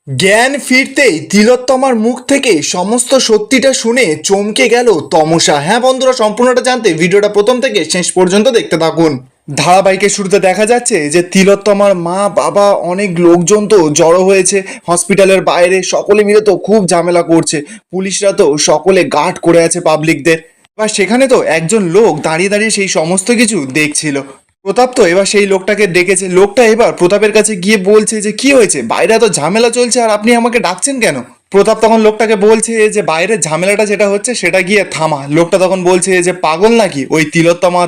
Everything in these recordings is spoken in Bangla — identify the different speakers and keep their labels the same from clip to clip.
Speaker 1: জ্ঞান ফিরতেই তিলোত্তমার মুখ থেকে সমস্ত সত্যিটা শুনে চমকে গেল তমসা। হ্যাঁ বন্ধুরা, সম্পূর্ণটা জানতে ভিডিওটা প্রথম থেকে শেষ পর্যন্ত দেখতে থাকুন। ধারাবাহিকের শুরুতে দেখা যাচ্ছে যে তিলোত্তমার মা বাবা অনেক লোকজন তো জড়ো হয়েছে হসপিটালের বাইরে, সকলে মিলে তো খুব ঝামেলা করছে। পুলিশরা তো সকলে গার্ড করে আছে পাবলিকদের। এবার সেখানে তো একজন লোক দাঁড়িয়ে দাঁড়িয়ে সেই সমস্ত কিছু দেখছিল। প্রতাপ তো এবার সেই লোকটাকে ডেকেছে। লোকটা এবার প্রতাপের কাছে গিয়ে বলছে যে কি হয়েছে, বাইরে এত ঝামেলা চলছে আর আপনি আমাকে ডাকছেন কেন? প্রতাপ তখন লোকটাকে বলছে যে বাইরের ঝামেলাটা যেটা হচ্ছে সেটা গিয়ে থামা। লোকটা তখন বলছে যে পাগল নাকি, ওই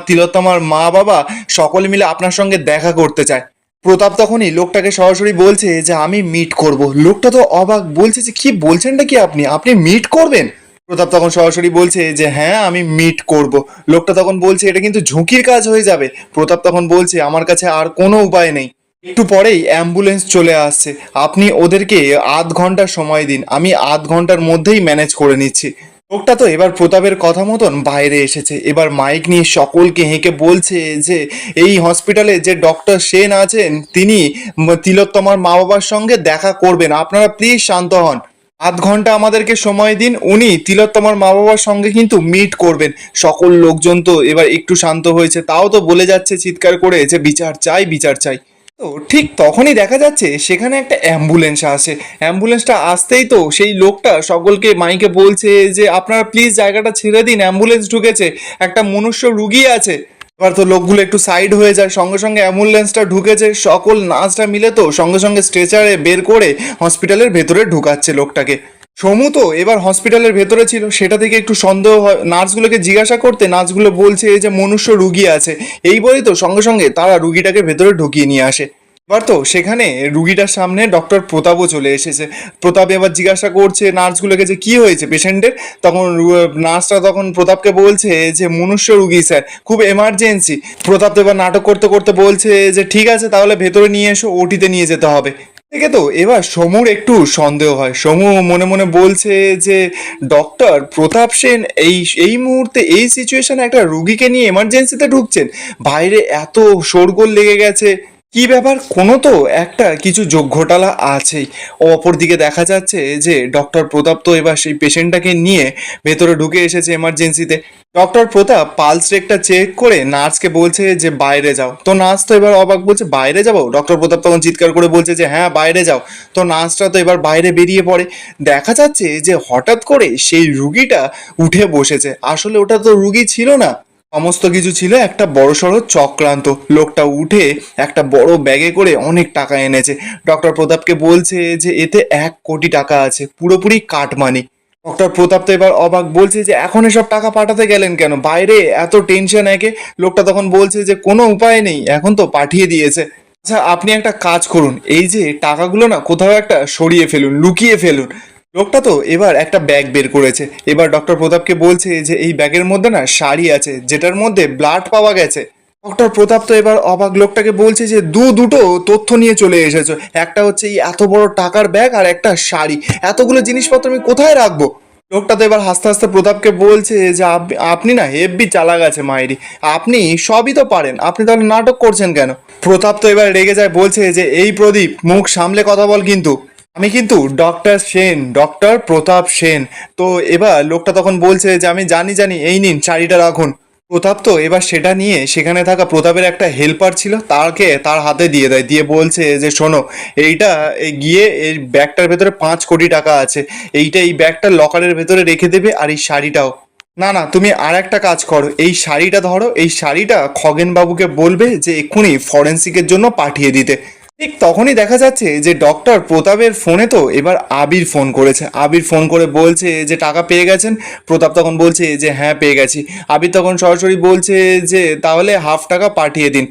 Speaker 1: তিলোত্তমার মা বাবা সকলে মিলে আপনার সঙ্গে দেখা করতে চায়। প্রতাপ তখনই লোকটাকে সরাসরি বলছে যে আমি মিট করব। লোকটা তো অবাক, বলছে যে কি বলছেনটা কি, আপনি আপনি মিট করবেন? প্রতাপ তখন সরাসরি বলছে যে হ্যাঁ আমি মিট করব। লোকটা তখন বলছে এটা কিন্তু ঝুঁকির কাজ হয়ে যাবে। প্রতাপ তখন বলছে আমার কাছে আর কোনো উপায় নেই। একটু পরেই অ্যাম্বুলেন্স চলে আসছে, আপনি ওদেরকে আধ ঘন্টা সময় দিন, আমি আধ ঘন্টার মধ্যেই ম্যানেজ করে নিচ্ছি। লোকটা তো এবার প্রতাপের কথা মতন বাইরে এসেছে। এবার মাইক নিয়ে সকলকে হেঁকে বলছে যে এই হসপিটালে যে ডক্টর সেন আছেন তিনি তিলোত্তমার মা বাবার সঙ্গে দেখা করবেন, আপনারা প্লিজ শান্ত হন। আধ ঘন্টা আমাদেরকে সময় দিন, উনি তিলোত্তমার মা বাবার সঙ্গে কিন্তু মিট করবেন। সকল লোকজন তো এবার একটু শান্ত হয়েছে, তাও তো বলে যাচ্ছে চিৎকার করে যে বিচার চাই বিচার চাই। তো ঠিক তখনই দেখা যাচ্ছে সেখানে একটা অ্যাম্বুলেন্স আসে। অ্যাম্বুলেন্সটা আসতেই তো সেই লোকটা সকলকে মাইকে বলছে যে আপনারা প্লিজ জায়গাটা ছেড়ে দিন, অ্যাম্বুলেন্স ঢুকেছে, একটা মনুষ্য রুগী আছে। এবার তো লোকগুলো একটু সাইড হয়ে যায়, সঙ্গে সঙ্গে অ্যাম্বুলেন্সটা ঢুকেছে। সকল নার্সরা মিলে তো সঙ্গে সঙ্গে স্ট্রেচারে বের করে হসপিটালের ভেতরে ঢুকাচ্ছে লোকটাকে। সমু তো এবার হসপিটালের ভেতরে ছিল, সেটা থেকে একটু সন্দেহ হয়। নার্সগুলোকে জিজ্ঞাসা করতে নার্সগুলো বলছে যে মনুষ্য রুগী আছে। এই বলেই তো সঙ্গে সঙ্গে তারা রুগীটাকে ভেতরে ঢুকিয়ে নিয়ে আসে। এবার তো সেখানে রুগীটার সামনে ডক্টর প্রতাপও চলে এসেছে। প্রতাপ এবার জিজ্ঞাসা করছে নার্সগুলোকে যে কি হয়েছে পেশেন্টের। তখন নার্সরা তখন প্রতাপকে বলছে যে মনুষ্য রুগী স্যার, খুব এমার্জেন্সি। প্রতাপ তো এবার নাটক করতে করতে বলছে যে ঠিক আছে তাহলে ভেতরে নিয়ে এসো, ওটিতে নিয়ে যেতে হবে। ঠিক আছে, তো এবার সমুর একটু সন্দেহ হয়। সমু মনে মনে বলছে যে ডক্টর প্রতাপ সেন এই এই মুহূর্তে এই সিচুয়েশনে একটা রুগীকে নিয়ে এমার্জেন্সিতে ঢুকছেন, বাইরে এত শোরগোল লেগে গেছে, কি ব্যাপার, কোনো তো একটা কিছু যোগ ঘোটালা আছেই। অপরদিকে দেখা যাচ্ছে যে ডক্টর প্রতাপ তো এবার সেই পেশেন্টটাকে নিয়ে ভেতরে ঢুকে এসেছে এমার্জেন্সিতে। ডক্টর প্রতাপ পালস রেটটা চেক করে নার্সকে বলছে যে বাইরে যাও। তো নার্স তো এবার অবাক, বলছে বাইরে যাবো? ডক্টর প্রতাপ তখন চিৎকার করে বলছে যে হ্যাঁ বাইরে যাও। তো নার্সটা তো এবার বাইরে বেরিয়ে পড়ে। দেখা যাচ্ছে যে হঠাৎ করে সেই রুগীটা উঠে বসেছে, আসলে ওটা তো রুগী ছিল না, সমস্ত কিছু ছিল একটা বড়সড় চক্রান্ত। লোকটা উঠে একটা বড় ব্যাগে করে অনেক টাকা এনেছে। ডক্টর প্রতাপকে বলছে যে এতে 1 কোটি টাকা আছে, পুরোপুরি কাটমানি। ডক্টর প্রতাপ তো এবার অবাক, বলছে যে এখন এসব টাকা পাঠাতে গেলেন কেন, বাইরে এত টেনশন একে। লোকটা তখন বলছে যে কোনো উপায় নেই, এখন তো পাঠিয়ে দিয়েছে। আচ্ছা আপনি একটা কাজ করুন, এই যে টাকাগুলো না কোথাও একটা সরিয়ে ফেলুন, লুকিয়ে ফেলুন। লোকটা তো এবার একটা ব্যাগ বের করেছে। এবার ডক্টর প্রতাপকে বলছে যে এই ব্যাগের মধ্যে না শাড়ি আছে, যেটার মধ্যে ব্লাড পাওয়া গেছে। ডক্টর প্রতাপ তো এবার অবাক, লোকটাকে বলছে যে দুটো তথ্য নিয়ে চলে এসেছো, একটা হচ্ছে এই এত বড় টাকার ব্যাগ আর একটা শাড়ি, এতগুলো জিনিসপত্র আমি কোথায় রাখবো? লোকটা তো এবার হাসতে হাসতে প্রতাপকে বলছে যে আপনি না হেব্বি চালাক আছে মাইরি, আপনি সবই তো পারেন, আপনি তাহলে নাটক করছেন কেন? প্রতাপ তো এবার রেগে যায়, বলছে যে এই প্রদীপ মুখ সামলে কথা বল, কিন্তু আমি কিন্তু ডক্টর সেন, ডক্টর প্রতাপ সেন। তো এবার লোকটা তখন বলছে যে আমি জানি জানি, এই নিন শাড়িটা রাখুন। প্রতাপ তো এবার সেটা নিয়ে সেখানে থাকা প্রতাপের একটা হেল্পার ছিল তাকে তার হাতে দিয়ে দেয়, দিয়ে বলছে যে শোনো এইটা গিয়ে এই ব্যাগটার ভেতরে 5 কোটি টাকা আছে, এইটা এই ব্যাগটার লকারের ভেতরে রেখে দেবে, আর এই শাড়িটাও। না না, তুমি আর একটা কাজ করো, এই শাড়িটা ধরো, এই শাড়িটা খগেন বাবুকে বলবে যে এক্ষুনি ফরেন্সিকের জন্য পাঠিয়ে দিতে। ঠিক তখনই দেখা যাচ্ছে যে ডক্টর প্রতাপের ফোনে তো এবার আবির ফোন করেছে। আবির ফোন করে বলছে যে টাকা পেয়ে গেছেন? প্রতাপ তখন বলছে যে হ্যাঁ পেয়ে গেছি। আবির তখন সরাসরি বলছে যে তাহলে হাফ টাকা পাঠিয়ে দিন,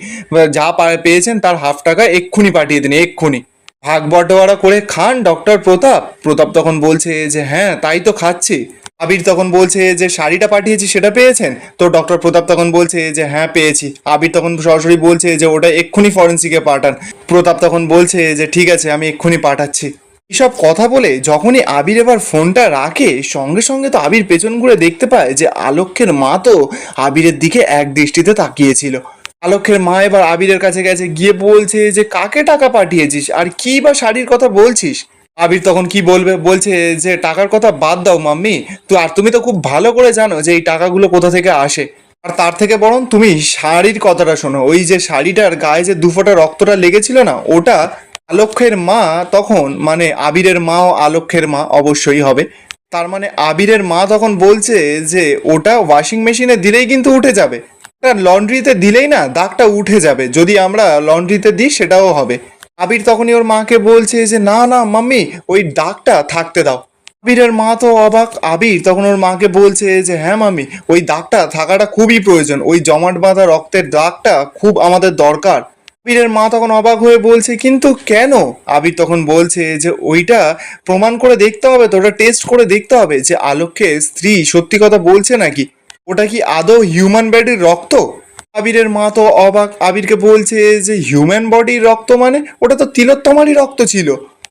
Speaker 1: যা পেয়েছেন তার হাফ টাকা এক্ষুনি পাঠিয়ে দিন, এক্ষুনি। ভাগ বটোয়ারা করে খান ডক্টর প্রতাপ। প্রতাপ তখন বলছে যে হ্যাঁ তাই তো খাচ্ছি। আবির তখন বলছে যে শাড়িটা পাঠিয়েছি সেটা পেয়েছেন? তো ডক্টর প্রতাপ তখন বলছে যে হ্যাঁ পেয়েছি। আবির তখন সরাসরি বলছে যে ওটা এক্ষুনি ফরেন্সিকে পাঠান। প্রতাপ তখন বলছে যে ঠিক আছে আমি এক্ষুনি পাঠাচ্ছি। এসব কথা বলে যখনই আবির এবার ফোনটা রাখে, সঙ্গে সঙ্গে তো আবির পেছন ঘুরে দেখতে পায় যে আলক্ষ্যের মা তো আবিরের দিকে এক দৃষ্টিতে তাকিয়েছিল। আলক্ষ্যের মা এবার আবিরের কাছে গেছে, গিয়ে বলছে যে কাকে টাকা পাঠিয়েছিস আর কি বা শাড়ির কথা বলছিস? আবির তখন কি বলবে, বলছে যে টাকার কথা বাদ দাও মাম্মি, তো আর তুমি তো খুব ভালো করে জানো যে এই টাকাগুলো কোথা থেকে আসে। আর তার থেকে বরং তুমি শাড়ির কথাটা শোনো, ওই যে শাড়িটার গায়ে যে দুফোঁটা রক্তটা লেগেছিল না, ওটা আলক্ষের মা তখন, মানে আবিরের মাও আলক্ষের মা অবশ্যই হবে, তার মানে আবিরের মা তখন বলছে যে ওটা ওয়াশিং মেশিনে দিলেই কিন্তু উঠে যাবে, লন্ড্রিতে দিলেই না দাগটা উঠে যাবে, যদি আমরা লন্ড্রিতে দিই সেটাও হবে। আবির তখনই ওর মাকে বলছে যে না না মাম্মি, ওই দাগটা থাকতে দাও। আবিরের মা তো অবাক। আবির তখন ওর মাকে বলছে যে হ্যাঁ মাম্মি, ওই দাগটা থাকাটা খুবই প্রয়োজন, ওই জমাট বাঁধা রক্তের দাগটা খুব আমাদের দরকার। আবিরের মা তখন অবাক হয়ে বলছে কিন্তু কেন? আবির তখন বলছে যে ওইটা প্রমাণ করে দেখতে হবে, তো ওটা টেস্ট করে দেখতে হবে যে আলোকের স্ত্রী সত্যি কথা বলছে নাকি, ওটা কি আদৌ হিউম্যান বডির রক্ত। আবিরের মা তো অবাক, আবিরকে বলছে যে হিউম্যান বডির রক্ত মানে ওটা তো তিলোত্তমারই রক্ত ছিল,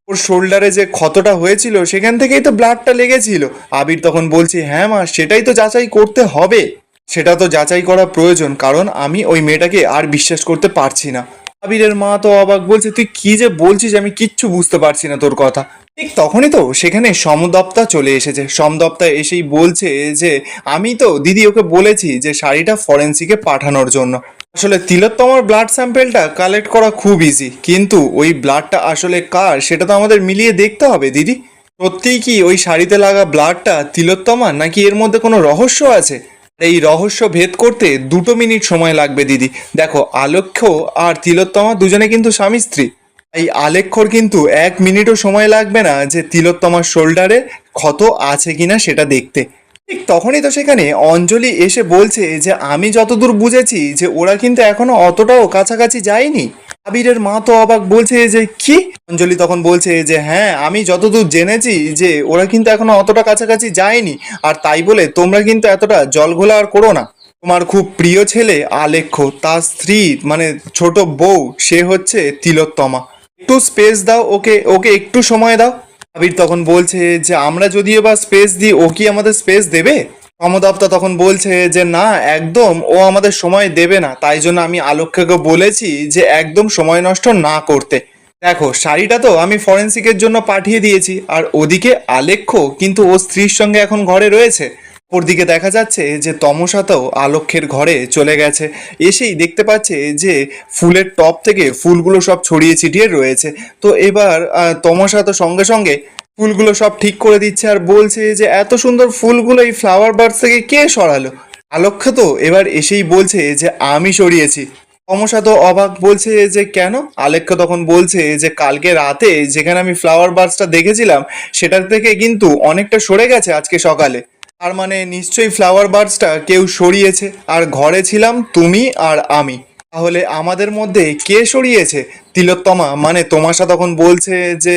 Speaker 1: ওর শোল্ডারে যে ক্ষতটা হয়েছিল সেখান থেকেই তো ব্লাডটা লেগেছিল। আবির তখন বলছে হ্যাঁ মা, সেটাই তো যাচাই করতে হবে, সেটা তো যাচাই করা প্রয়োজন, কারণ আমি ওই মেয়েটাকে আর বিশ্বাস করতে পারছি না। আবিরের মা তো অবাক, বলছে তুই কি যে বলছিস, আমি কিচ্ছু বুঝতে পারছি না তোর কথা। ঠিক তখনই তো সেখানে সমদপ্তা চলে এসেছে। সমদপ্তা এসেই বলছে যে আমি তো দিদি ওকে বলেছি যে শাড়িটা ফরেন্সিকে পাঠানোর জন্য। আসলে তিলোত্তমার ব্লাড স্যাম্পেলটা কালেক্ট করা খুব ইজি, কিন্তু ওই ব্লাডটা আসলে কার সেটা তো আমাদের মিলিয়ে দেখতে হবে দিদি। সত্যিই কি ওই শাড়িতে লাগা ব্লাডটা তিলোত্তমার, নাকি এর মধ্যে কোনো রহস্য আছে? এই রহস্য ভেদ করতে 2 মিনিট সময় লাগবে দিদি। দেখো আলেখ্য আর তিলোত্তমা দুজনে কিন্তু স্বামী স্ত্রী, এই আলেখ্যর কিন্তু 1 মিনিটও সময় লাগবে না যে তিলোত্তমার শোল্ডারে ক্ষত আছে কিনা সেটা দেখতে। ঠিক তখনই তো সেখানে অঞ্জলি এসে বলছে যে আমি যতদূর বুঝেছি যে ওরা কিন্তু এখনো অতটাও কাছাকাছি যায়নি। আবিরের মা তো অবাক, বলছে যে কি? অঞ্জলি তখন বলছে যে হ্যাঁ, আমি যতদূর জেনেছি যে ওরা কিন্তু এখনো অতটা কাছাকাছি যায়নি, আর তাই বলে তোমরা কিন্তু এতটা জল ঘোলা আর করো না। তোমার খুব প্রিয় ছেলে আলেখ্য, তার স্ত্রী মানে ছোট বউ, সে হচ্ছে তিলোত্তমা, একটু স্পেস দাও ওকে, ওকে একটু সময় দাও। আবির তখন বলছে যে আমরা যদিও বা স্পেস দিই, ও কি আমাদের স্পেস দেবে? সমদপ্তা তখন বলছে যে না, একদম ও আমাদের সময় দেবে না, তাই জন্য আমি আলোক্যকে বলেছি যে একদম সময় নষ্ট না করতে। দেখো শাড়িটা তো আমি ফরেন্সিকের জন্য পাঠিয়ে দিয়েছি, আর ওদিকে আলেখ্য কিন্তু ও স্ত্রীর সঙ্গে এখন ঘরে রয়েছে। ওরদিকে দেখা যাচ্ছে যে তমসাতেও আলক্ষ্যের ঘরে চলে গেছে, এসেই দেখতে পাচ্ছে যে ফুলের টপ থেকে ফুলগুলো সব ছড়িয়ে ছিটিয়ে রয়েছে। তো এবার তমসা তো সঙ্গে সঙ্গে ফুলগুলো সব ঠিক করে দিচ্ছে, আর বলছে যে এত সুন্দর ফুলগুলো এই ফ্লাওয়ার বার্ডস থেকে কে সরালো? আলক্ষ্য তো এবার এসেই বলছে যে আমি সরিয়েছি। তমসা তো অবাক, বলছে যে কেন? আলেখ্য তখন বলছে যে কালকে রাতে যেখানে আমি ফ্লাওয়ার বার্ডসটা দেখেছিলাম সেটার থেকে কিন্তু অনেকটা সরে গেছে আজকে সকালে, তার মানে নিশ্চয়ই ফ্লাওয়ার বার্ডসটা কেউ সরিয়েছে, আর ঘরে ছিলাম তুমি আর আমি, তাহলে আমাদের মধ্যে কে সরিয়েছে? তিলোত্তমা মানে তোমাশা তখন বলছে যে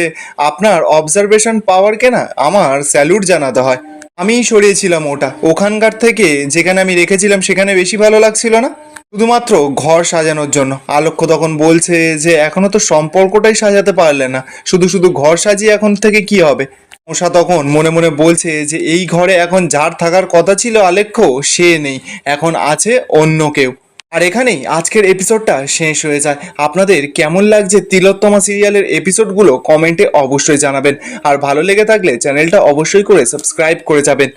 Speaker 1: আপনার অবজারভেশন পাওয়ারকে না আমার স্যালুট জানাতে হয়, আমিই সরিয়েছিলাম ওটা, ওখানকার থেকে যেখানে আমি রেখেছিলাম সেখানে বেশি ভালো লাগছিল না, শুধুমাত্র ঘর সাজানোর জন্য। আলক্ষ্য তখন বলছে যে এখনো তো সম্পর্কটাই সাজাতে পারলে না, শুধু শুধু ঘর সাজিয়ে এখন থেকে কি হবে? মশা তখন মনে মনে বলছে যে এই ঘরে এখন যার থাকার কথা ছিল আলেখ্য, সে নেই, এখন আছে অন্য কেউ। আর এখানেই আজকের এপিসোডটা শেষ হয়ে যায়। আপনাদের কেমন লাগছে তিলোত্তমা সিরিয়ালের এপিসোডগুলো কমেন্টে অবশ্যই জানাবেন, আর ভালো লেগে থাকলে চ্যানেলটা অবশ্যই করে সাবস্ক্রাইব করে যাবেন।